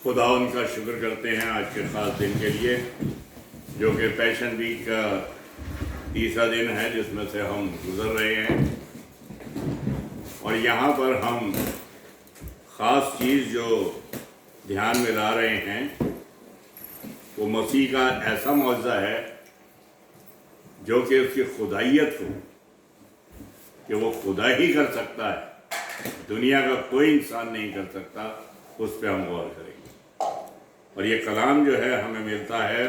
खुदा उनका शुक्र करते हैं आज के ख़ास दिन के लिए, जो कि पैशन वीक का तीसरा दिन है जिसमें से हम गुज़र रहे हैं। और यहाँ पर हम ख़ास चीज़ जो ध्यान में ला रहे हैं वो मसीह का ऐसा मौज़ा है जो कि उसकी खुदाइयत को, कि वो खुदा ही कर सकता है, दुनिया का कोई इंसान नहीं कर सकता, उस पर हम गौर करेंगे। और ये कलाम जो है हमें मिलता है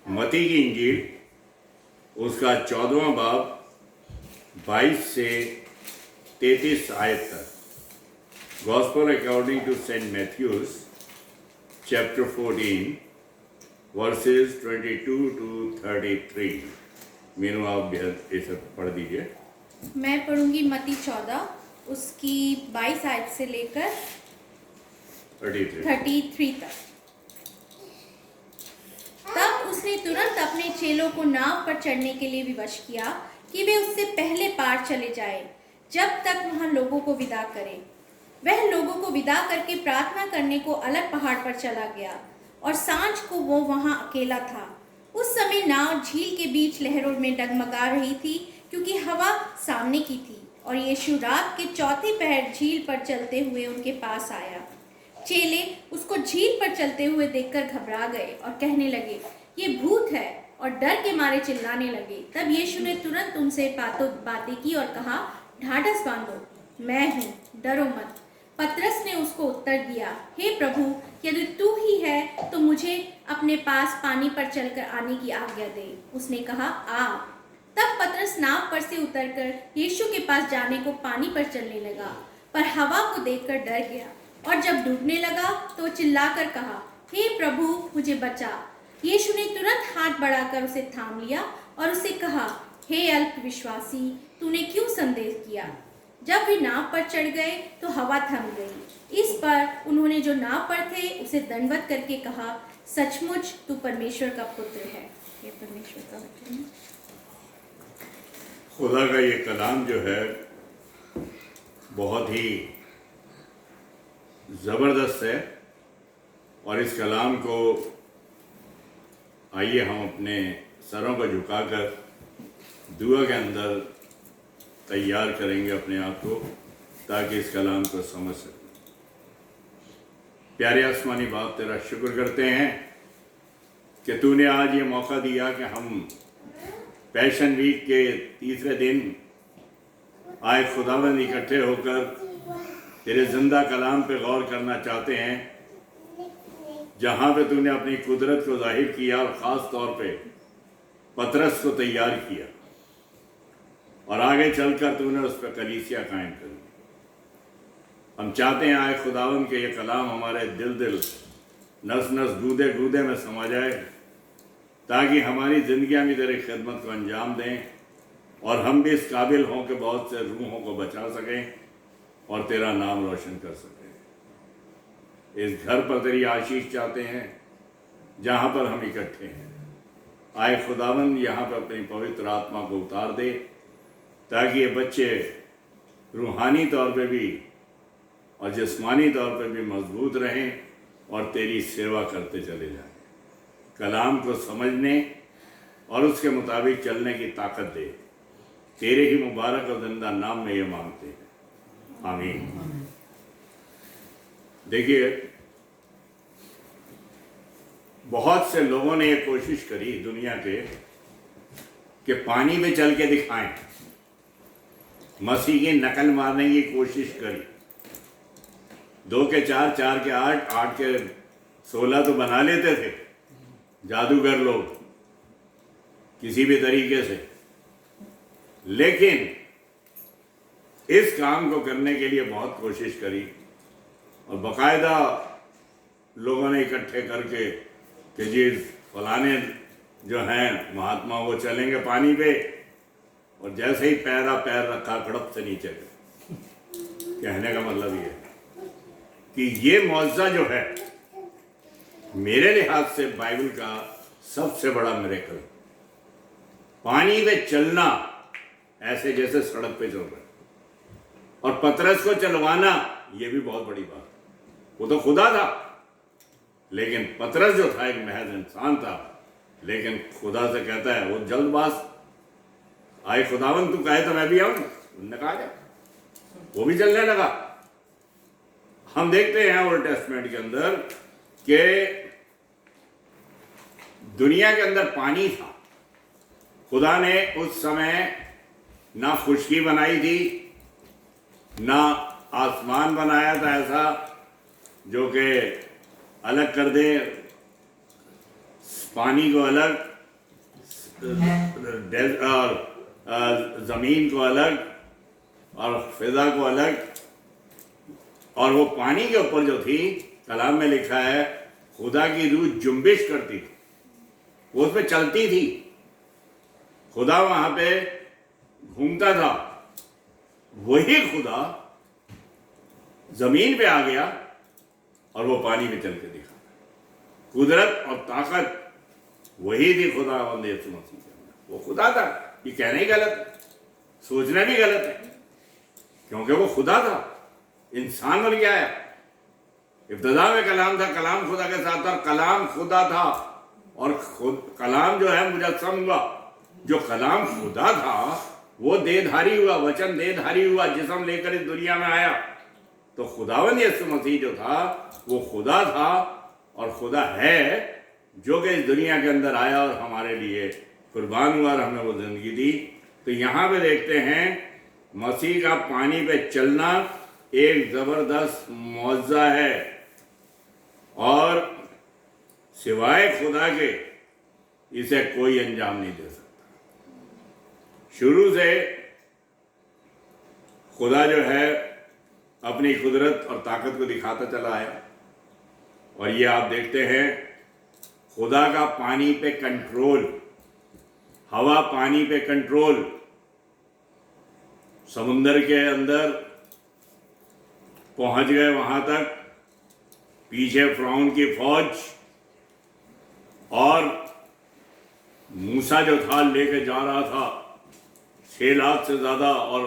मत्ती की इंजील, उसका 14वां बाब 22 से 33 आयत तक। Gospel according to Saint Matthews chapter 14 verses 22 to 33। Meenu आप इसे पढ़ दीजिए। मैं पढ़ूंगी मत्ती 14 उसकी 22 आयत से लेकर 33 तक। तब उसने तुरंत अपने चेलों को नाव पर चढ़ने के लिए विवश किया कि वे उससे पहले पार चले जाएं, जब तक वहां लोगों को विदा करे। वह लोगों को विदा करके प्रार्थना करने को अलग पहाड़ पर चला गया और सांझ को वो वहां अकेला था। उस समय नाव झील के बीच लहरों में डगमगा रही थी, क्योंकि हवा सामने की थी। और यीशु रात के चौथे पहर झील पर चलते हुए उनके पास आया। चेले उसको झील पर चलते हुए देखकर घबरा गए और कहने लगे, ये भूत है, और डर के मारे चिल्लाने लगे। तब यीशु ने तुरंत उनसे बातें की और कहा, ढाढ़स बांधो, मैं हूँ, डरो मत। पतरस ने उसको उत्तर दिया, हे प्रभु, यदि तू ही है तो मुझे अपने पास पानी पर चलकर आने की आज्ञा दे। उसने कहा, आ। तब पतरस नाव पर से उतरकर यीशु के पास जाने को पानी पर चलने लगा, पर हवा को देखकर डर गया, और जब डूबने लगा तो चिल्लाकर कहा, हे प्रभु, मुझे बचा। यीशु ने तुरंत हाथ बढ़ाकर उसे थाम लिया और उसे कहा, हे अल्पविश्वासी, तूने क्यों संदेह किया? जब वे नाव पर चढ़ गए तो हवा थम गई। इस पर उन्होंने जो नाव पर थे उसे दंडवत करके कहा, सचमुच तू परमेश्वर का पुत्र है। ये परमेश्वर का वचन है। खुदा का ये कलाम जो है बहुत ही ज़बरदस्त है, और इस कलाम को आइए हम अपने सरों को झुकाकर दुआ के अंदर तैयार करेंगे अपने आप को, ताकि इस कलाम को समझ सकें। प्यारे आसमानी बाप, तेरा शुक्र करते हैं कि तूने आज ये मौका दिया कि हम पैशन वीक के तीसरे दिन आए खुदावंद इकट्ठे होकर तेरे जिंदा कलाम पे गौर करना चाहते हैं, जहाँ पे तूने अपनी कुदरत को जाहिर किया और ख़ास तौर पे पतरस को तैयार किया, और आगे चलकर तूने उस पर कलीसिया कायम करी। हम चाहते हैं आए खुदावन के ये कलाम हमारे दिल नस नस गूदे गूदे में समा जाए, ताकि हमारी ज़िंदगियाँ भी तेरी खिदमत को अंजाम दें, और हम भी इस काबिल हों कि बहुत से रूहों को बचा सकें और तेरा नाम रोशन कर सकें। इस घर पर तेरी आशीष चाहते हैं जहाँ पर हम इकट्ठे हैं। आए खुदावन यहाँ पर अपनी पवित्र आत्मा को उतार दे, ताकि ये बच्चे रूहानी तौर पे भी और जिस्मानी तौर पे भी मजबूत रहें और तेरी सेवा करते चले जाएं। कलाम को समझने और उसके मुताबिक चलने की ताकत दे। तेरे ही मुबारक और जिंदा नाम में ये मांगते हैं, आमीन। देखिए, बहुत से लोगों ने ये कोशिश करी दुनिया के कि पानी में चल के दिखाएं, मसीह की नकल मारने की कोशिश करी। 2 के 4, 4 के 8, 8 के 16 तो बना लेते थे जादूगर लोग किसी भी तरीके से, लेकिन इस काम को करने के लिए बहुत कोशिश करी, और बाकायदा लोगों ने इकट्ठे करके कि जी फलाने जो हैं महात्मा वो चलेंगे पानी पे, और जैसे ही पैर रखा कड़प से नीचे गए। कहने का मतलब ये कि ये मौजज़ा जो है मेरे लिहाज से बाइबल का सबसे बड़ा मिरेकल। पानी में चलना ऐसे जैसे सड़क पे चल रहा है, और पतरस को चलवाना ये भी बहुत बड़ी बात। वो तो खुदा था, लेकिन पतरस जो था एक महज इंसान था, लेकिन खुदा से कहता है, वो जल्दबाज, आए खुदावन तू कहे तो मैं भी आऊं, उन्होंने कहा जा, वो भी चलने लगा। हम देखते हैं ओल्ड टेस्टमेंट के अंदर कि दुनिया के अंदर पानी था, खुदा ने उस समय ना खुशकी बनाई थी, ना आसमान बनाया था ऐसा जो कि अलग कर दे पानी को अलग और ज़मीन को अलग और फिजा को अलग। और वो पानी के ऊपर जो थी, कलाम में लिखा है, खुदा की रूह जुम्बिश करती थी, वो उस पर चलती थी, खुदा वहां पे घूमता था। वही खुदा जमीन पे आ गया और वो पानी में चल के दिखा। कुदरत और ताकत वही थी खुदा यीशु मसीह के अंदर, वो खुदा था। ये कहना ही गलत है, सोचना भी गलत है, क्योंकि वो खुदा था, इंसान बन गया है। इब्तिदा में कलाम था, कलाम खुदा के साथ था, कलाम खुदा था, और खुद कलाम जो है मुजस्सम हुआ। जो कलाम खुदा था वो देहधारी हुआ, वचन देहधारी हुआ, जिस्म लेकर इस दुनिया में आया। तो खुदावंद यीशु मसीह जो था वो खुदा था और खुदा है, जो कि इस दुनिया के अंदर आया और हमारे लिए कुर्बान हुआ और हमें वो जिंदगी दी। तो यहाँ पे देखते हैं मसीह का पानी पे चलना एक ज़बरदस्त मौज़ा है, और सिवाय खुदा के इसे कोई अंजाम नहीं दे सकता। शुरू से खुदा जो है अपनी कुदरत और ताकत को दिखाता चला आया, और ये आप देखते हैं खुदा का पानी पे कंट्रोल, हवा पानी पे कंट्रोल, समुंदर के अंदर पहुंच गए वहां तक, पीछे फिरौन की फौज, और मूसा जो था लेके जा रहा था 6 लाख से ज्यादा, और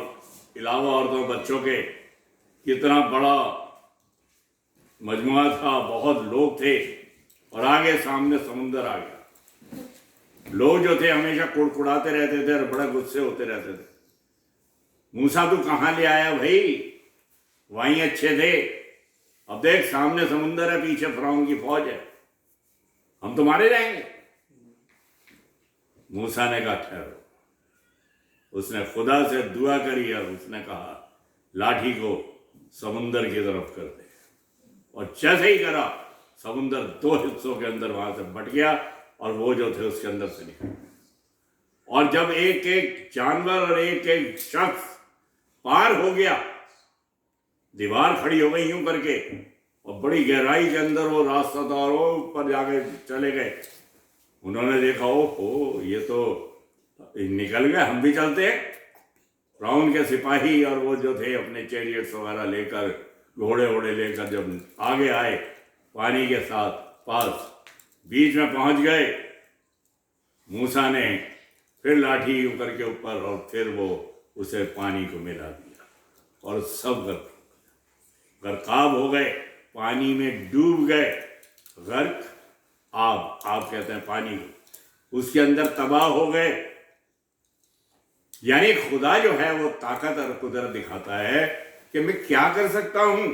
अलावा औरतों बच्चों के, कितना बड़ा मजमुआ था, बहुत लोग थे, और आगे सामने समुंदर आ गया। लोग जो थे हमेशा कुड़कुड़ाते रहते थे और बड़ा गुस्से होते रहते थे, मूसा तू कहाँ ले आया भाई, वहीं अच्छे थे, अब देख सामने समुंदर है, पीछे फिरौन की फौज है, हम तो मारे जाएंगे। मूसा ने कहा ठहरो, उसने खुदा से दुआ करी और उसने कहा लाठी को समुंदर की तरफ कर दे, और जैसे ही करा समुंदर 2 हिस्सों के अंदर वहां से बट गया और वो जो थे उसके अंदर से निकल गए। और जब एक एक जानवर और एक एक शख्स पार हो गया, दीवार खड़ी हो गई यूं करके, और बड़ी गहराई के अंदर वो रास्ता था, और वो ऊपर जाके चले गए। उन्होंने देखा ओहो ये तो निकल गए, हम भी चलते हैं। फिरौन के सिपाही और वो जो थे अपने चैरियट्स वगैरह लेकर, घोड़े वोड़े लेकर जब आगे आए पानी के साथ पास, बीच में पहुंच गए, मूसा ने फिर लाठी यूं करके ऊपर, और फिर वो उसे पानी को मिला दिया, और सब गर्काब हो गए, पानी में डूब गए। गर्क आप कहते हैं पानी को, उसके अंदर तबाह हो गए। यानी खुदा जो है वो ताकत और कुदरत दिखाता है कि मैं क्या कर सकता हूं।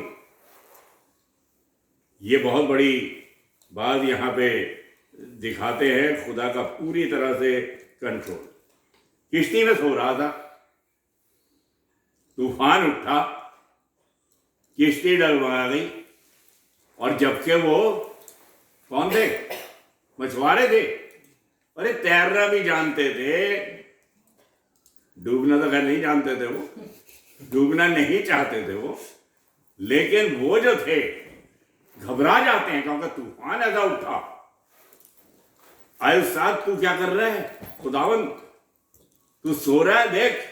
ये बहुत बड़ी बात यहां पे दिखाते हैं, खुदा का पूरी तरह से कंट्रोल। किश्ती में सो रहा था, तूफान उठा, किश्ती डगमगा गई, और जबकि वो कौन थे, मछुआरे थे, अरे तैरना भी जानते थे, डूबना तो खैर नहीं जानते थे, वो डूबना नहीं चाहते थे वो, लेकिन वो जो थे घबरा जाते हैं क्योंकि तूफान ऐसा उठा। आए साथ तू क्या कर रहा है खुदावंद, तू सो रहा है, देख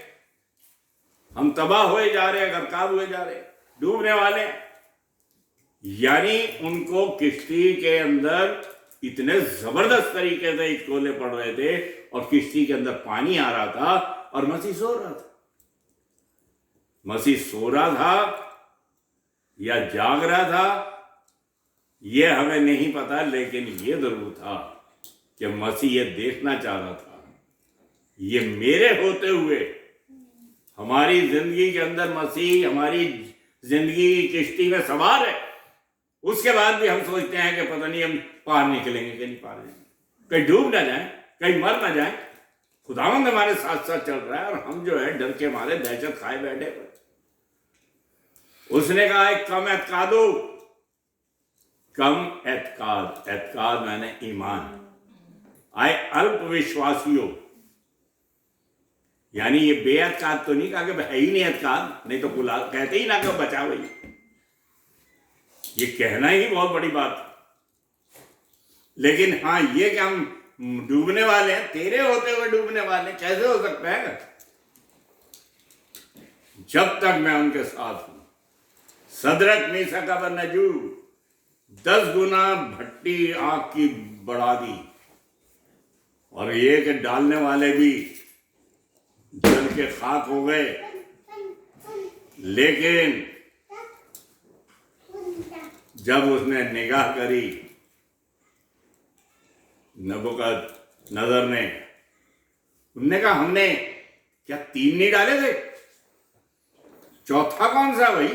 हम तबाह हुए जा रहे हैं, गर्काब हुए जा रहे हैं, डूबने वाले हैं। यानी उनको किश्ती के अंदर इतने जबरदस्त तरीके से हिचकोले पड़ रहे थे, और किश्ती के अंदर पानी आ रहा था, और मसीह सो रहा था। मसीह सो रहा था या जाग रहा था, ये हमें नहीं पता, लेकिन ये जरूर था कि मसीह ये देखना चाह रहा था, ये मेरे होते हुए हमारी जिंदगी के अंदर मसीह हमारी जिंदगी की किश्ती में सवार है। उसके बाद भी हम सोचते हैं कि पता नहीं हम पार निकलेंगे कि नहीं पार निकलेंगे, कहीं डूब ना जाए, कहीं मर ना जाए। खुदावंद हमारे साथ साथ चल रहा है और हम जो है डर के मारे दहशत खाए बैठे। उसने कहा है कम एतकादो, कम एतकाद, एतकाद मैंने ईमान, आए अल्प विश्वासियों, यानी ये बेअतकाद तो नहीं कहा कि है ही नहीं एतकाद, नहीं तो बुला कहते ही ना कि बचा भाई, ये कहना ही बहुत बड़ी बात। लेकिन हाँ ये कि हम डूबने वाले हैं, तेरे होते हुए डूबने वाले कैसे हो सकता है? जब तक मैं उनके साथ हूं। सदरक मीशक अबेदनगो 10 गुना भट्टी आग की बढ़ा दी, और ये कि डालने वाले भी जल के खाक हो गए। लेकिन जब उसने निगाह करी नबूकदनेस्सर ने, उनने कहा हमने क्या 3 नहीं डाले थे? चौथा कौन सा भाई?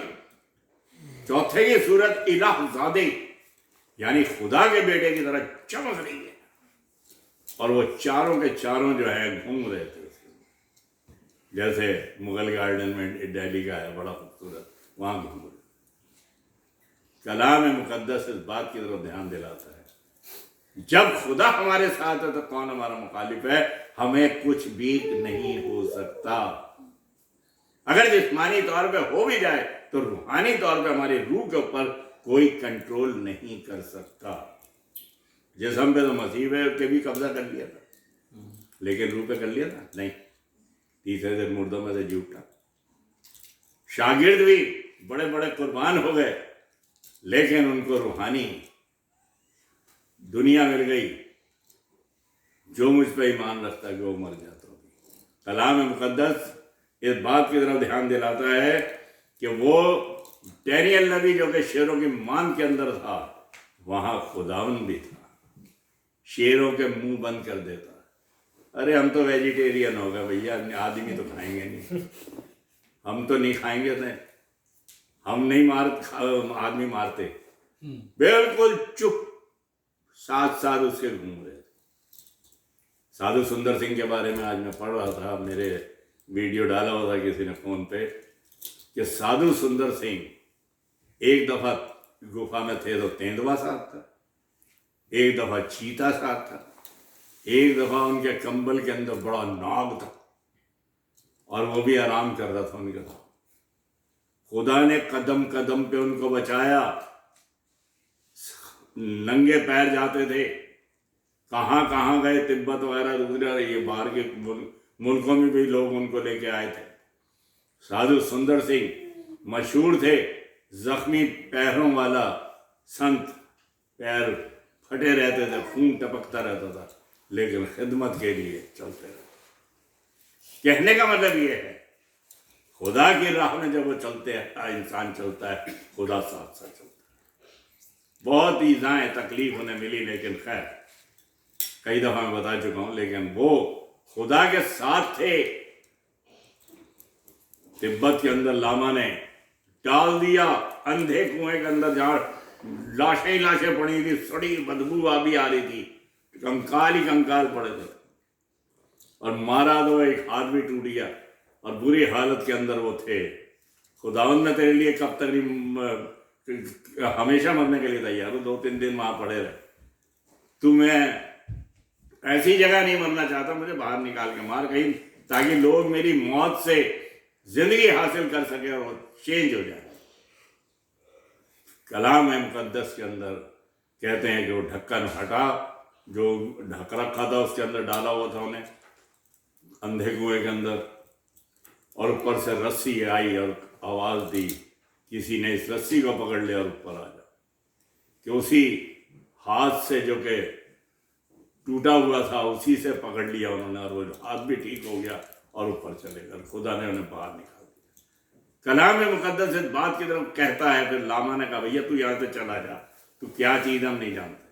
चौथे की सूरत इलाहजादे यानी खुदा के बेटे की तरह चमक रही है, और वो चारों के चारों जो है घूम रहे थे जैसे मुगल गार्डन में दिल्ली का है बड़ा खूबसूरत, वहां घूम रहे। कलाम मुकद्दस इस बात की तरफ ध्यान दिलाता है, जब खुदा हमारे साथ है तो कौन हमारा मुखालिफ है? हमें कुछ भी नहीं हो सकता। अगर जिस्मानी तौर पे हो भी जाए तो रूहानी तौर पे हमारी रूह के ऊपर कोई कंट्रोल नहीं कर सकता। जिस्म पे तो मसीह पे भी कब्जा कर लिया था, लेकिन रूह पे कर लिया था नहीं, तीसरे दिन मुर्दों में से जी उठा। शागिर्द भी बड़े बड़े कुर्बान हो गए, लेकिन उनको रूहानी दुनिया मिल गई। जो मुझ पर ईमान रखता है कि वो मर जाता होगी। कलाम मुकद्दस इस बात की तरफ ध्यान दिलाता है कि वो डैनियल नबी जो कि शेरों की मान के अंदर था, वहां खुदावन भी था, शेरों के मुंह बंद कर देता। अरे हम तो वेजिटेरियन हो गए भैया, आदमी तो खाएंगे नहीं, हम तो नहीं खाएंगे थे, हम नहीं आदमी मारते। बिल्कुल चुप, साथ साथ उसके घूम रहे थे। साधु सुंदर सिंह के बारे में आज मैं पढ़ रहा था, मेरे वीडियो डाला हुआ था किसी ने फोन पे, कि साधु सुंदर सिंह एक दफा गुफा में थे तो तेंदुआ साथ था, एक दफा चीता साथ था, एक दफा उनके कंबल के अंदर बड़ा नाग था, और वो भी आराम कर रहा था उनके साथ। खुदा ने कदम कदम पे उनको बचाया। नंगे पैर जाते थे, कहाँ कहाँ गए, तिब्बत वगैरह दूसरे ये बाहर के मुल्कों में भी लोग उनको लेके आए थे। साधु सुंदर सिंह मशहूर थे, जख्मी पैरों वाला संत, पैर फटे रहते थे, खून टपकता रहता था, लेकिन खिदमत के लिए चलते रहे। कहने का मतलब ये है, खुदा की राह में जब वो चलते हैं, इंसान चलता है, खुदा साथ साथ चलता है। बहुत ईज़ाएं तकलीफ उन्हें मिली, लेकिन खैर कई दफा मैं बता चुका हूं, लेकिन वो खुदा के साथ थे। तिब्बत के अंदर लामा ने डाल दिया अंधे कुएं के अंदर, जहां लाशें ही लाशें पड़ी थी, सड़ी बदबू भी आ रही थी, कंकाल ही कंकाल पड़े थे, और मारा तो एक हाथ भी टूट गया, और बुरी हालत के अंदर वो थे। खुदावंद ने तेरे लिए कब तक हमेशा मरने के लिए तैयार हो, 2-3 दिन वहां पड़े रहे, तुम्हें ऐसी जगह नहीं मरना चाहता, मुझे बाहर निकाल के मार कहीं, ताकि लोग मेरी मौत से जिंदगी हासिल कर सके और चेंज हो जाए। कलाम मुकद्दस के अंदर कहते हैं कि वो ढक्कन हटा, जो ढक रखा था उसके अंदर डाला हुआ था उन्हें अंधे कुएं के अंदर, और ऊपर से रस्सी आई और आवाज दी, किसी ने इस रस्सी को पकड़ लिया और ऊपर आ जा, कि उसी हाथ से जो कि टूटा हुआ था उसी से पकड़ लिया उन्होंने, और वो हाथ भी ठीक हो गया और ऊपर चले गए, खुदा ने उन्हें बाहर निकाल दिया। कलाम मुकद्दस इस बात की तरफ कहता है, फिर लामा ने कहा भैया तू यहाँ से चला जा, तो क्या चीज हम नहीं जानते।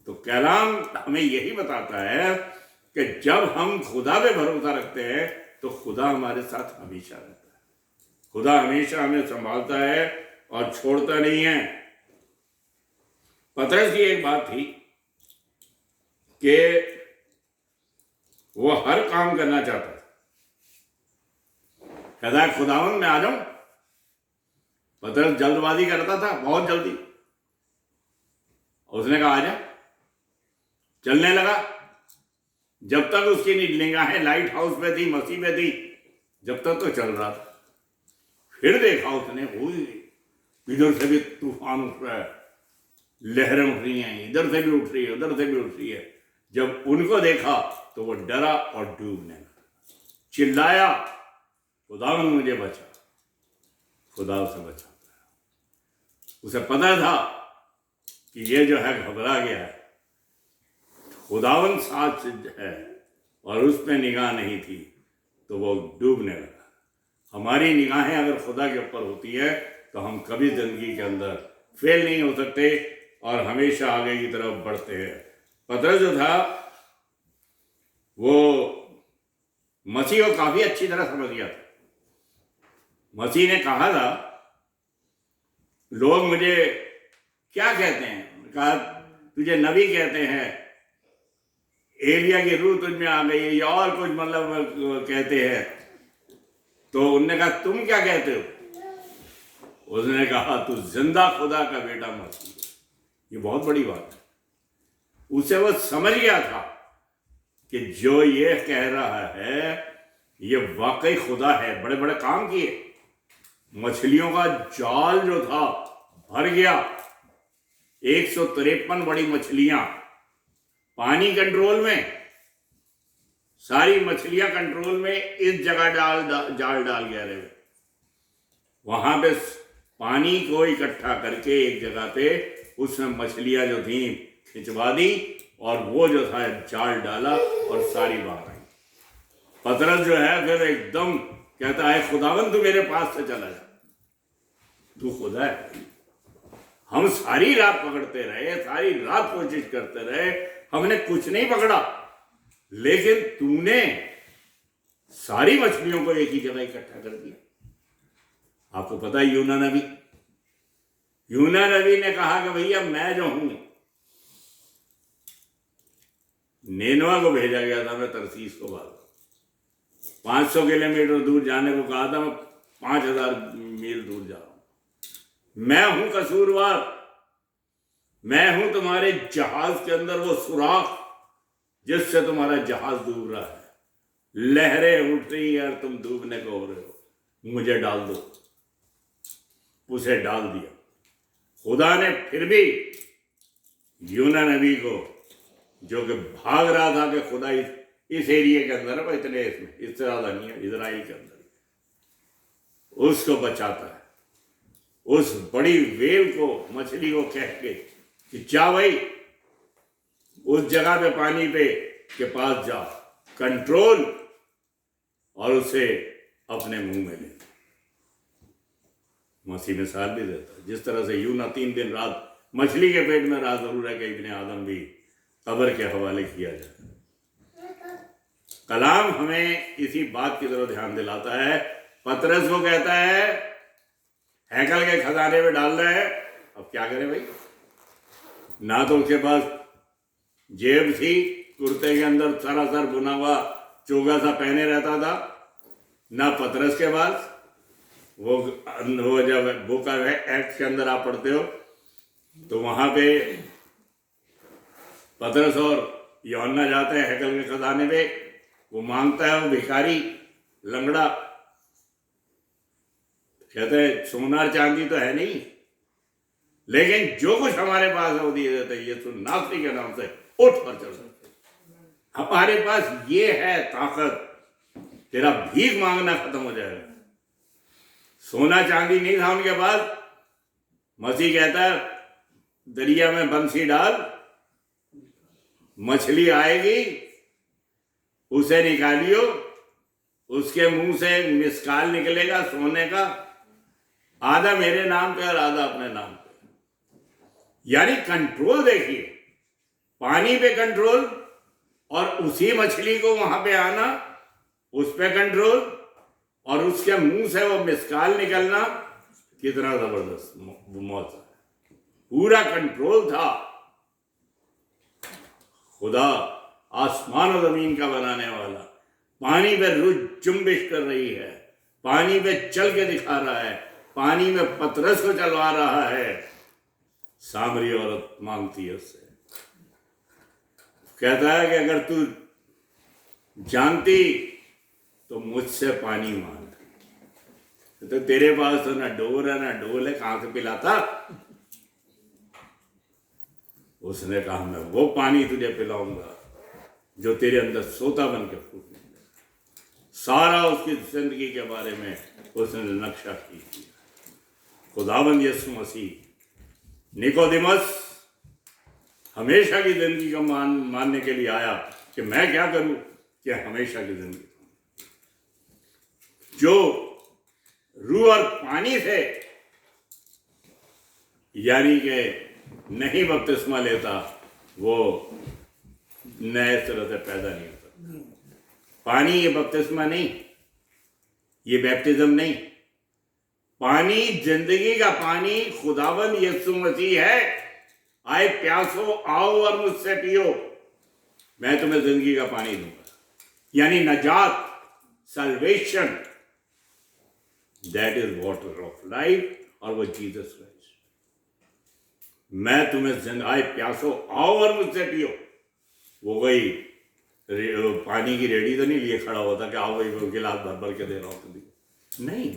तो कलाम हमें यही बताता है कि जब हम खुदा पे भरोसा रखते हैं तो खुदा हमारे साथ हमेशा रहता है। खुदा हमेशा हमें संभालता है और छोड़ता नहीं है। पतरस की एक बात थी कि वो हर काम करना चाहता था। कहता है खुदावन मैं आ जाऊं। पतरस जल्दबाजी करता था, बहुत जल्दी। उसने कहा आजा। चलने लगा। जब तक उसकी निगाहें लाइट हाउस पे थी, मसीह पे थी, जब तक तो चल रहा था। फिर देखा उसने, इधर से भी तूफान उठ रहा है, लहरें उठ रही हैं, इधर से भी उठ रही है, उधर से भी उठ रही है। जब उनको देखा तो वो डरा और डूबने लगा, चिल्लाया खुदावन मुझे बचा। खुदा उसे बचा। उसे पता था कि ये जो है घबरा गया है, खुदावन साथ है और उस पर निगाह नहीं थी तो वो डूबने लगा। हमारी निगाहें अगर खुदा के ऊपर होती है तो हम कभी जिंदगी के अंदर फेल नहीं हो सकते और हमेशा आगे की तरफ बढ़ते हैं। पतरस जो था वो मसीह को काफी अच्छी तरह समझ गया था। मसीह ने कहा था, लोग मुझे क्या कहते हैं? कहा तुझे नबी कहते हैं, एलिया की रूह तुझ में आ गई है, या और कुछ मतलब कहते हैं। तो उनने कहा तुम क्या कहते हो? उसने कहा तू जिंदा खुदा का बेटा मसीह। ये बहुत बड़ी बात है। उसे वो समझ गया था कि जो ये कह रहा है ये वाकई खुदा है। बड़े बड़े काम किए, मछलियों का जाल जो था भर गया, 153 बड़ी मछलियां पानी कंट्रोल में, सारी मछलियां कंट्रोल में, इस जगह जाल डाल गया रहे। वहां पे पानी को इकट्ठा करके एक जगह पे उसमें मछलियां जो थी खिंचवा दी और वो जो था जाल डाला और सारी बाहर आई। पतरस जो है फिर एकदम कहता है खुदावन तू मेरे पास से चला जा, तू खुदा है। हम सारी रात पकड़ते रहे, सारी रात कोशिश करते रहे, हमने कुछ नहीं पकड़ा, लेकिन तूने सारी मछलियों को एक ही जगह इकट्ठा कर दिया। आपको पता है यूना नबी ने कहा कि भैया मैं जो हूं, नेनवा को भेजा गया था, मैं तरसीस को भागा, 500 किलोमीटर दूर जाने को कहा था, मैं 5000 मील दूर जा रहा हूं। मैं हूं कसूरवार, मैं हूं तुम्हारे जहाज के अंदर वो सुराख जिससे तुम्हारा जहाज डूब रहा है, लहरें उठ रही है और तुम डूबने को हो रहे हो, मुझे डाल दो। उसे डाल दिया। खुदा ने फिर भी यूना नबी को, जो कि भाग रहा था कि खुदा इस एरिया के अंदर है, इतने इससे ज्यादा नहीं है, इजराइल के अंदर, उसको बचाता है। उस बड़ी वेल को, मछली को कह के कि जा भाई उस जगह पे, पानी पे के पास जा, कंट्रोल, और उसे अपने मुंह में ले। मसीह मिसाल भी देता है, जिस तरह से यूना 3 दिन रात मछली के पेट में रहा, जरूर है कि इब्ने आदम भी कब्र के हवाले किया जाए। कलाम हमें इसी बात की तरफ ध्यान दिलाता है। पतरस को कहता है हैकल के खजाने में डाल रहे हैं, अब क्या करें भाई? ना तो उसके पास जेब थी, कुर्ते के अंदर सरासर बुना हुआ चोगा सा पहने रहता था, ना पतरस के पास वो जब बुक ऑफ एक्ट के अंदर आप पढ़ते हो तो वहां पे पतरस और यूहन्ना जाते हैं हैकल के खजाने पे, वो मांगता है, वो भिखारी लंगड़ा, कहते हैं सोना चांदी तो है नहीं, लेकिन जो कुछ हमारे पास है वो दिए देते हैं, यीशु नासरी के नाम से उठ पर चल सकते। हमारे पास ये है ताकत, तेरा भीख मांगना खत्म हो जाएगा। सोना चांदी नहीं था उनके पास। मसीह कहता है दरिया में बंसी डाल, मछली आएगी, उसे निकालियो, उसके मुंह से मिसकाल निकलेगा सोने का, आधा मेरे नाम पे और आधा अपने नाम पे। यानी कंट्रोल देखिए, पानी पे कंट्रोल और उसी मछली को वहां पे आना, उस पे कंट्रोल और उसके मुंह से वो मिसकाल निकलना, कितना जबरदस्त मौसम, पूरा कंट्रोल था। खुदा आसमान और जमीन का बनाने वाला पानी पे रुझ जुम्बिश कर रही है, पानी पे चल के दिखा रहा है, पानी में पतरस को चलवा रहा है। सामरी औरत मांगती है उससे, कहता है कि अगर तू जानती तो मुझसे पानी मांग, तो तेरे पास तो ना डोर है ना डोल है, कहां से पिलाता। उसने कहा मैं वो पानी तुझे पिलाऊंगा जो तेरे अंदर सोता बन के फूटने। सारा उसकी जिंदगी के बारे में उसने नक्शा खींच दिया। खुदावंद यीशु मसीह निकोदेमस हमेशा की जिंदगी को मानने के लिए आया कि मैं क्या करूं कि हमेशा की जिंदगी, जो रूह और पानी से यानी कि नहीं बपतिस्मा लेता वो नए तरह से पैदा नहीं होता। पानी ये बपतिस्मा नहीं, ये बैप्टिज्म नहीं, पानी जिंदगी का पानी खुदावंद यीशु मसीह है। आए प्यासो आओ और मुझसे पियो, मैं तुम्हें जिंदगी का पानी दूंगा, यानी नजात, salvation, that is water of life, और वो जीसस क्राइस्ट। मैं तुम्हें आए प्यासो आओ और मुझसे पियो, वो वही पानी की रेडी तो नहीं लिए खड़ा होता कि आओ वही वो गिलास भर भर के दे रहा हूं तुझे, नहीं,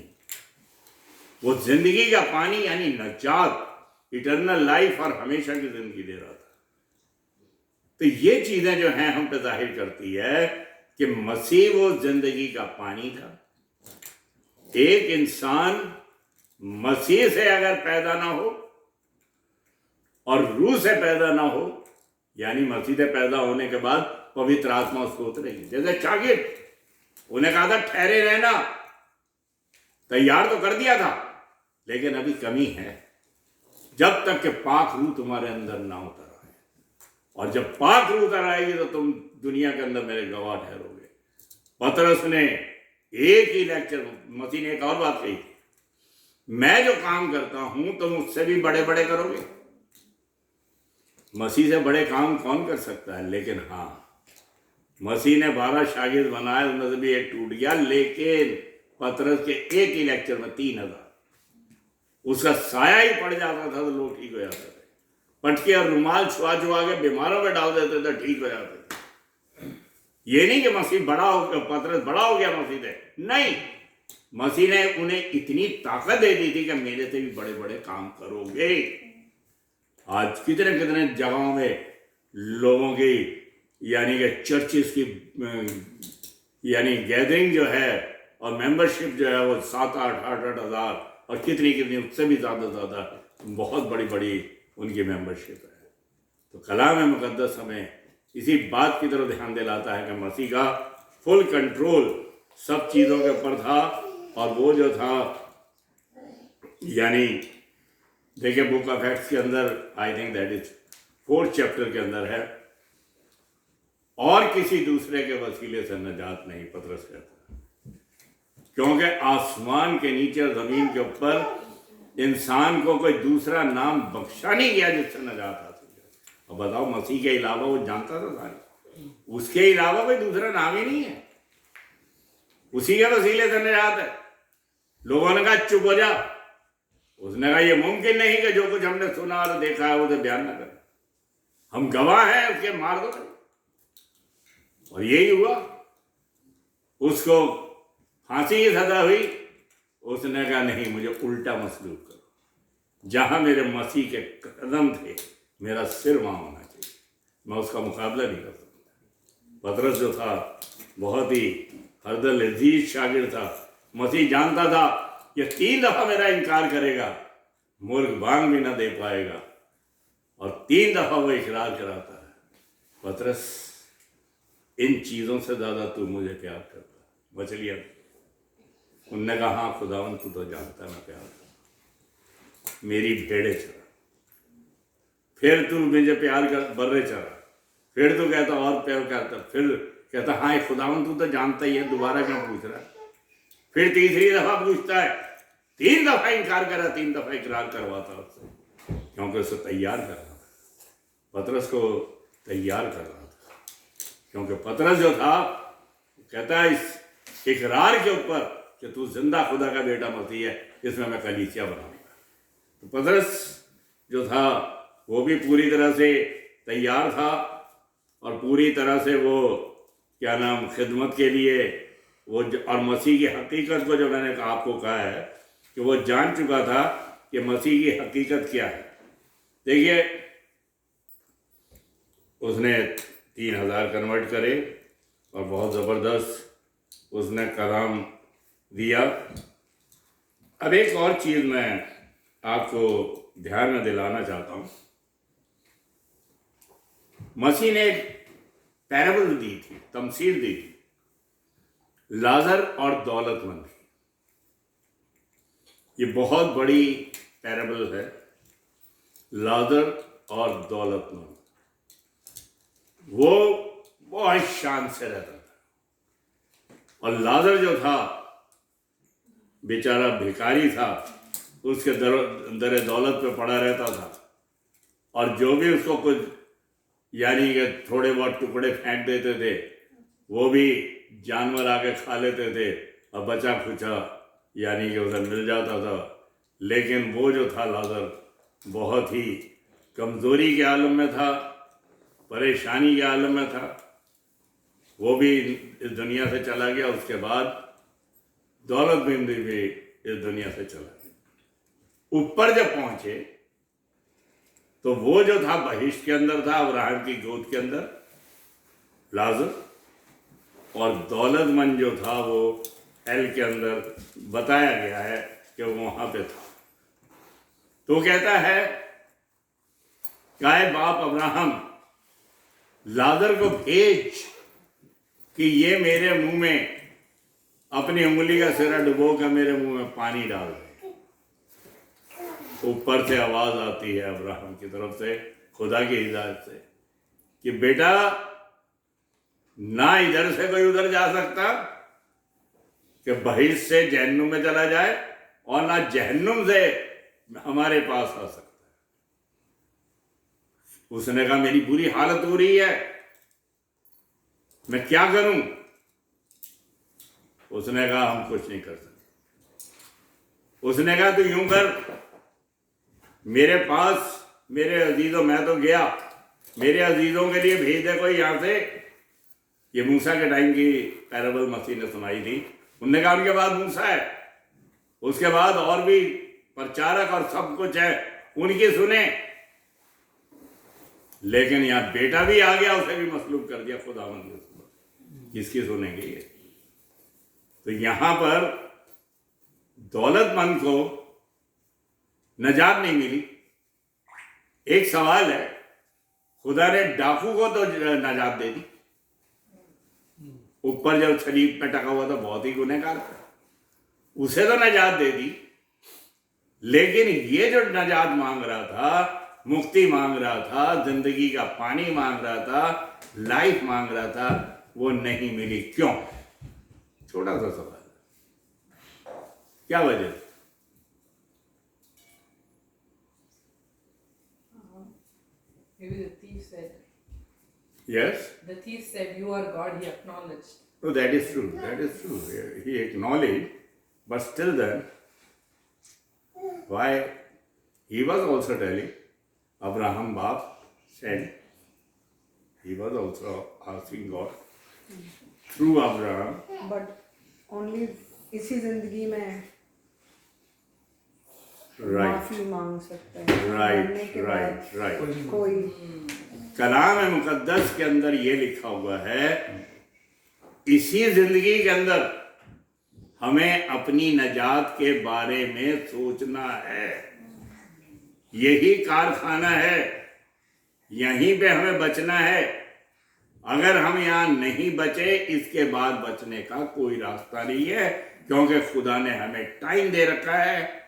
वो जिंदगी का पानी यानी नजात, इटर्नल लाइफ और हमेशा की जिंदगी दे रहा था। तो ये चीजें जो हैं हम पे जाहिर करती है कि मसीह वो जिंदगी का पानी था। एक इंसान मसीह से अगर पैदा ना हो और रूह से पैदा ना हो, यानी मसीह से पैदा होने के बाद पवित्र आत्मा उसको उतरेगी। जैसे शागिर्द, उन्हें कहा था ठहरे रहना, तैयार तो कर दिया था लेकिन अभी कमी है, जब तक कि पाक रूह तुम्हारे अंदर ना उतर आए, और जब पाक रूह उतर आएगी तो तुम दुनिया के अंदर मेरे गवाह ठहरोगे। पतरस ने एक ही लेक्चर, मसीह ने एक और बात कही, मैं जो काम करता हूं तुम मुझसे भी बड़े बड़े करोगे। मसीह से बड़े काम कौन कर सकता है, लेकिन हाँ, मसीह ने 12 शागिर्द बनाए, उनमें से भी एक टूट गया, लेकिन पतरस के एक ही लेक्चर में 3000, उसका साया ही पड़ जाता था तो लोग ठीक हो जाते थे। पटके और रुमाल छुआ छुआ के बीमारों में डाल देते थे, ठीक हो जाते थे। ये नहीं कि मसीह बड़ा हो गया, पतरस बड़ा हो गया मसीह से, नहीं, मसीह ने उन्हें इतनी ताकत दे दी थी कि मेरे से भी बड़े बड़े काम करोगे। आज कितने कितने जगहों में लोगों की यानी कि चर्चिस की यानी गैदरिंग जो है और मेंबरशिप जो है वो 7-8 हजार और कितनी कितनी उससे भी ज़्यादा बहुत बड़ी बड़ी उनकी मेंबरशिप है। तो कलाम मुकद्दस हमें इसी बात की तरफ ध्यान दिलाता है कि मसीह का फुल कंट्रोल सब चीज़ों के ऊपर था, और वो जो था यानी देखिए बुक ऑफ एक्ट्स के अंदर, I think that is 4th chapter के अंदर है, और किसी दूसरे के वसीले से नजात नहीं, पतरस कहता है, क्योंकि आसमान के नीचे और जमीन के ऊपर इंसान को कोई दूसरा नाम बख्शा नहीं गया जिससे नजात हासिल करे। अब बताओ, मसीह के अलावा वो जानता था सारे, उसके अलावा कोई दूसरा नाम ही नहीं है, उसी के वसीले से नजात है। लोगों ने कहा चुप हो जा, उसने कहा ये मुमकिन नहीं कि जो कुछ हमने सुना और देखा है उसे बयान ना करें, हम गवाह हैं, उसके मार दो। और यही हुआ, उसको फांसी की सजा हुई। उसने कहा नहीं, मुझे उल्टा मसलूब करो, जहां मेरे मसीह के कदम थे मेरा सिर वहां होना चाहिए, मैं उसका मुकाबला नहीं कर सकता। पतरस जो था बहुत ही हरदल अजीज शागिर्द था। मसीह जानता था कि 3 दफा मेरा इनकार करेगा, मुर्ग बांग भी ना दे पाएगा, और 3 दफा वो इकरार कराता है, पतरस इन चीज़ों से ज़्यादा तू मुझे प्यार करता। मछलियाँ, उनने कहा हाँ खुदावन तू तो जानता मैं प्यार करता, मेरी भेड़ें चरा। फिर तू मुझे प्यार कर बर्रे चढ़ा, फिर तू कहता और प्यार करता, फिर कहता हाँ खुदावन तू तो जानता ही है, दोबारा क्यों पूछ रहा है? फिर तीसरी दफा पूछता है, 3 दफा इनकार करा, 3 दफा इकरार करवाता उससे, क्योंकि उसे तैयार कर रहा था, पतरस को तैयार कर रहा था। क्योंकि पतरस जो था कहता है इस इकरार के ऊपर कि तू जिंदा खुदा का बेटा मसीह है, इसमें मैं कलीसिया बनाऊंगा। तो पतरस जो था वो भी पूरी तरह से तैयार था और पूरी तरह से वो क्या नाम खिदमत के लिए वो और मसीह की हकीकत को जो मैंने आपको कहा है कि वो जान चुका था कि मसीह की हकीकत क्या है। देखिए उसने 3000 कन्वर्ट करे और बहुत ज़बरदस्त उसने कलाम दिया। अब एक और चीज़ मैं आपको ध्यान में दिलाना चाहता हूँ। मसीह ने एक पैराबल दी थी, तमसील दी थी, लाजर और दौलतमंद की। ये बहुत बड़ी पैराबल है, लाजर और दौलतमंद। वो बहुत शान से रहता था और लाजर जो था बेचारा भिखारी था, उसके दर दौलत पे पड़ा रहता था और जो भी उसको कुछ यानी कि थोड़े बहुत टुकड़े फेंक देते थे वो भी जानवर आके खा लेते थे और बचा खुचा यानी कि उसे मिल जाता था। लेकिन वो जो था लाजर बहुत ही कमज़ोरी के आलम में था, परेशानी के आलम में था। वो भी इस दुनिया से चला गया, उसके बाद दौलतमंद भी इस दुनिया से चला गया। ऊपर जब पहुंचे तो वो जो था बहिश्त के अंदर था, अब्राहम की गोद के अंदर लाजर, और दौलतमंद जो था वो हेल के अंदर बताया गया है कि वो वहां पे था। तो कहता है काय बाप अब्राहम लाजर को भेज कि ये मेरे मुंह में अपनी उंगली का सिरा डुबो कर मेरे मुंह में पानी डाल दे। ऊपर से आवाज आती है अब्राहम की तरफ से, खुदा की हिदायत से, कि बेटा ना इधर से कोई उधर जा सकता कि बहिश्त से जहन्नुम में चला जाए, और ना जहन्नुम से हमारे पास आ सकता है। उसने कहा मेरी बुरी हालत हो रही है, मैं क्या करूं? उसने कहा हम कुछ नहीं कर सकते। उसने कहा तू यूं कर, मेरे पास मेरे अजीजों, मैं तो गया, मेरे अजीजों के लिए भेज दे कोई यहां से। ये मूसा के टाइम की पैराबल मसीह ने सुनाई थी। उनने कहा उनके बाद मूसा है, उसके बाद और भी प्रचारक और सब कुछ है, उनकी सुने। लेकिन यहां बेटा भी आ गया, उसे भी मसलूब कर दिया खुदावंद ने। किसकी सुनेंगे ये? तो यहां पर दौलतमंद को नजात नहीं मिली। एक सवाल है, खुदा ने डाकू को तो नजात दे दी, ऊपर जब सलीब पे टका हुआ था बहुत ही गुनहगार था, उसे तो नजात दे दी। लेकिन ये जो नजात मांग रहा था, मुक्ति मांग रहा था, जिंदगी का पानी मांग रहा था, लाइफ मांग रहा था, वो नहीं मिली। क्यों? छोटा सा सवाल, क्या वजह? Maybe the thief said, Yes. the thief said, you are God, he acknowledged. No, that is true. That is true. He acknowledged, but still then, why he was also telling, Abraham Bap said, he was also asking God through Abraham. But only इसी जिंदगी में Right, माफी मांग सकते हैं। मरने के right, बाद right. कोई कलाम मुकद्दस के अंदर ये लिखा हुआ है, इसी जिंदगी के अंदर हमें अपनी नजात के बारे में सोचना है। यही कारखाना है, यहीं पे हमें बचना है। अगर हम यहाँ नहीं बचे, इसके बाद बचने का कोई रास्ता नहीं है, क्योंकि खुदा ने हमें टाइम दे रखा है।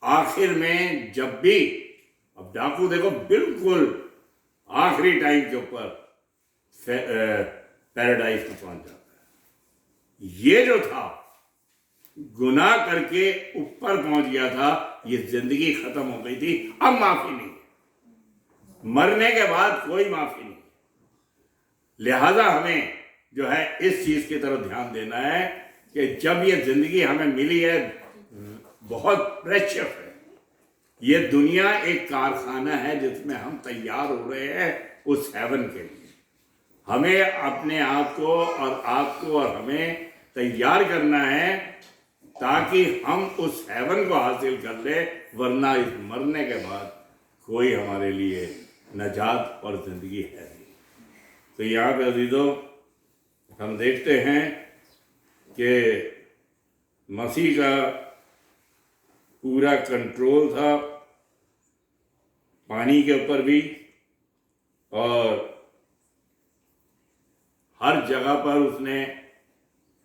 आखिर में जब भी अब डाकू देखो बिल्कुल आखिरी टाइम के ऊपर पैराडाइज में पहुंच जाता है। ये जो था गुनाह करके ऊपर पहुंच गया था, ये जिंदगी खत्म हो गई थी, अब माफी नहीं, मरने के बाद कोई माफी नहीं। लिहाजा हमें जो है इस चीज की तरफ ध्यान देना है कि जब ये जिंदगी हमें मिली है बहुत प्रेशियस है। ये दुनिया एक कारखाना है जिसमें हम तैयार हो रहे हैं उस हेवन के लिए। हमें अपने आप को और आपको और हमें तैयार करना है ताकि हम उस हेवन को हासिल कर ले, वरना इस मरने के बाद कोई हमारे लिए नजात और जिंदगी है नहीं। तो यहाँ पे अजीजों हम देखते हैं कि मसीह का पूरा कंट्रोल था पानी के ऊपर भी, और हर जगह पर उसने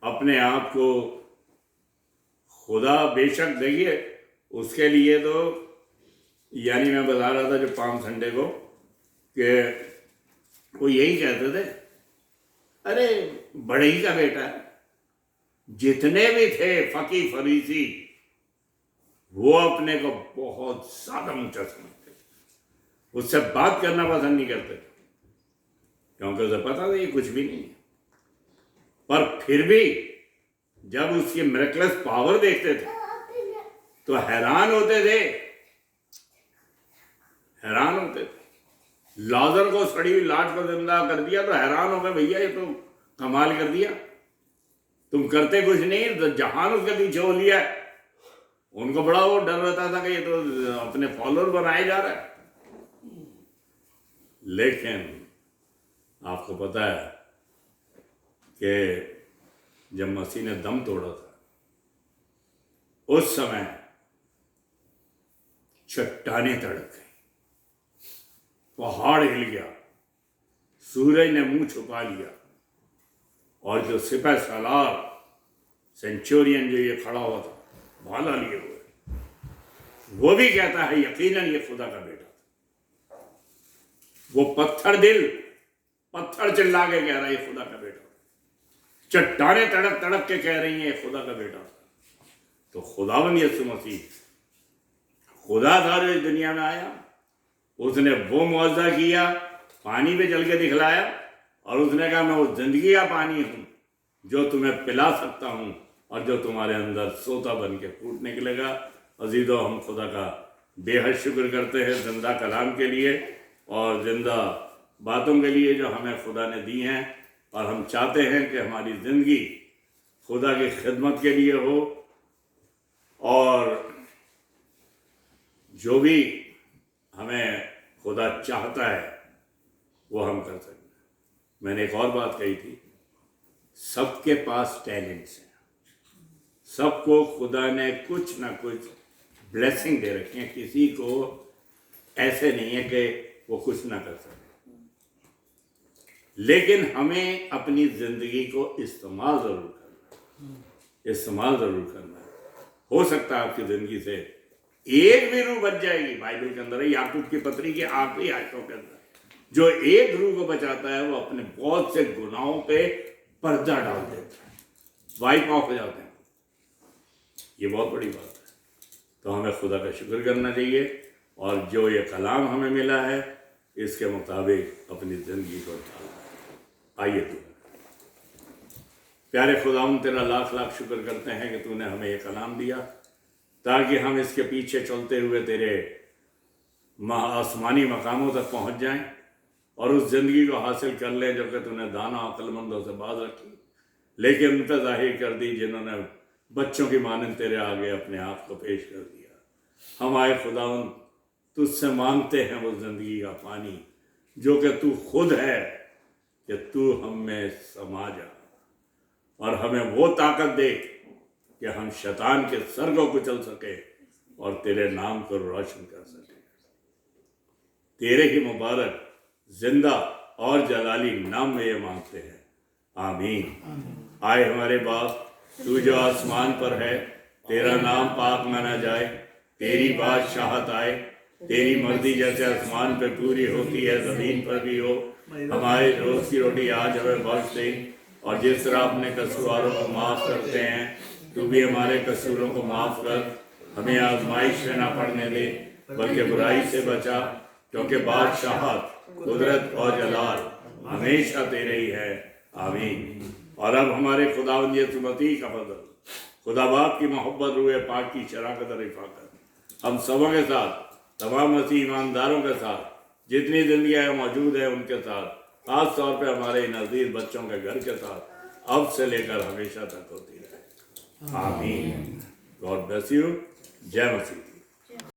अपने आप को खुदा, बेशक देखिए उसके लिए तो यानी मैं बता रहा था जो पाम संडे को कि वो यही कहते थे, अरे बड़े ही का बेटा है। जितने भी थे फकी फरीसी वो अपने को बहुत ज्यादा ऊंचा समझते थे, उससे बात करना पसंद नहीं करते क्योंकि उसे पता था ये कुछ भी नहीं है। पर फिर भी जब उसकी मिरेकलस पावर देखते थे तो हैरान होते थे, हैरान होते थे। लाजर को सड़ी हुई लाश को जिंदा कर दिया तो हैरान हो गए, भैया ये तो कमाल कर दिया, तुम करते कुछ नहीं, तो जहान उसके पीछे हो लिया। उनको बड़ा वो डर रहता था कि ये तो अपने फॉलोअर बनाए जा रहा है। लेकिन आपको पता है कि जब मसीह ने दम तोड़ा था उस समय चट्टानें तड़क गई, पहाड़ हिल गया, सूरज ने मुंह छुपा लिया, और जो सिपह सालार सेंचुरियन जो ये खड़ा हुआ था भाला लिए हुए, वो भी कहता है यकीनन ये खुदा का बेटा था। वो पत्थर चिल्ला के कह रहा है ये खुदा का बेटा। चट्टानें तड़क तड़क के कह रही हैं ये खुदा का बेटा। तो खुदावंद यीशु मसीह खुदा था जो इस दुनिया में आया, उसने वो मौजज़ा किया, पानी पे चल के दिखलाया, और उसने कहा मैं वो जिंदगी का पानी हूं जो तुम्हें पिला सकता हूं और जो तुम्हारे अंदर सोता बन के फूट निकलेगा। अजीजों, हम खुदा का बेहद शुक्र करते हैं जिंदा कलाम के लिए और जिंदा बातों के लिए जो हमें खुदा ने दी हैं, और हम चाहते हैं कि हमारी ज़िंदगी खुदा की खिदमत के लिए हो, और जो भी हमें खुदा चाहता है वो हम कर सकते हैं। मैंने एक और बात कही थी, सबके पास टैलेंट्स हैं, सबको खुदा ने कुछ ना कुछ ब्लेसिंग दे रखी है, किसी को ऐसे नहीं है कि वो कुछ ना कर सके। लेकिन हमें अपनी ज़िंदगी को इस्तेमाल ज़रूर करना है। हो सकता है आपकी ज़िंदगी से एक भी रूह बच जाएगी। बाइबल के अंदर है, याकूब की पत्री के आखिरी आयतों के अंदर, जो एक रूह को बचाता है वो अपने बहुत से गुनाहों पे पर्दा डाल देता है, वाइप ऑफ हो जाते हैं। ये बहुत बड़ी बात है। तो हमें खुदा का शुक्र करना चाहिए, और जो ये कलाम हमें मिला है इसके मुताबिक अपनी ज़िंदगी को ढालना है। आइए तो प्यारे खुदावंद, तेरा लाख लाख शुक्र करते हैं कि तूने हमें ये कलाम दिया ताकि हम इसके पीछे चलते हुए तेरे आसमानी मकामों तक पहुंच जाएं और उस ज़िंदगी को हासिल कर लें जो कि तूने दाना अक्लमंदों से बाज रखी, लेकिन उन पर जाहिर कर दी जिन्होंने बच्चों की मानंद तेरे आगे अपने आप को पेश कर दिया। हम आए खुदावंद, तुझसे मांगते हैं वो ज़िंदगी का पानी जो कि तू खुद है, कि तू हम में समा जा और हमें वो ताकत दे कि हम शैतान के सर को कुचल सके और तेरे नाम को रोशन कर सके। तेरे ही मुबारक जिंदा और जलाली नाम में ये मांगते हैं, आमीन। आए हमारे बाप, तू जो आसमान पर है, तेरा नाम पाक माना जाए, तेरी बादशाहत आए तेरी मर्जी जैसे आसमान पे पूरी होती है ज़मीन पर भी हो। हमारे रोज़ की रोटी आज हमें बख्श दे, और जिस तरह अपने कसूरों को माफ़ करते हैं तू भी हमारे कसूरों को माफ़ कर। हमें आजमाइश में ना पड़ने दे, बल्कि बुराई से बचा, क्योंकि बादशाहत, कुदरत और जलाल हमेशा तेरे ही है। आमीन। और अब हमारे खुदावंद यीशु मसीह का फजल, खुदा बाप की मोहब्बत, रूह पाक की शराकत और रिफाकत हम सबों के साथ, तमाम मसीह ईमानदारों के साथ, जितनी दुनिया मौजूद है उनके साथ, खास तौर पे हमारे नज़दीक बच्चों के घर के साथ, अब से लेकर हमेशा तक होती रहे। आमीन। God bless you. जय मसीह।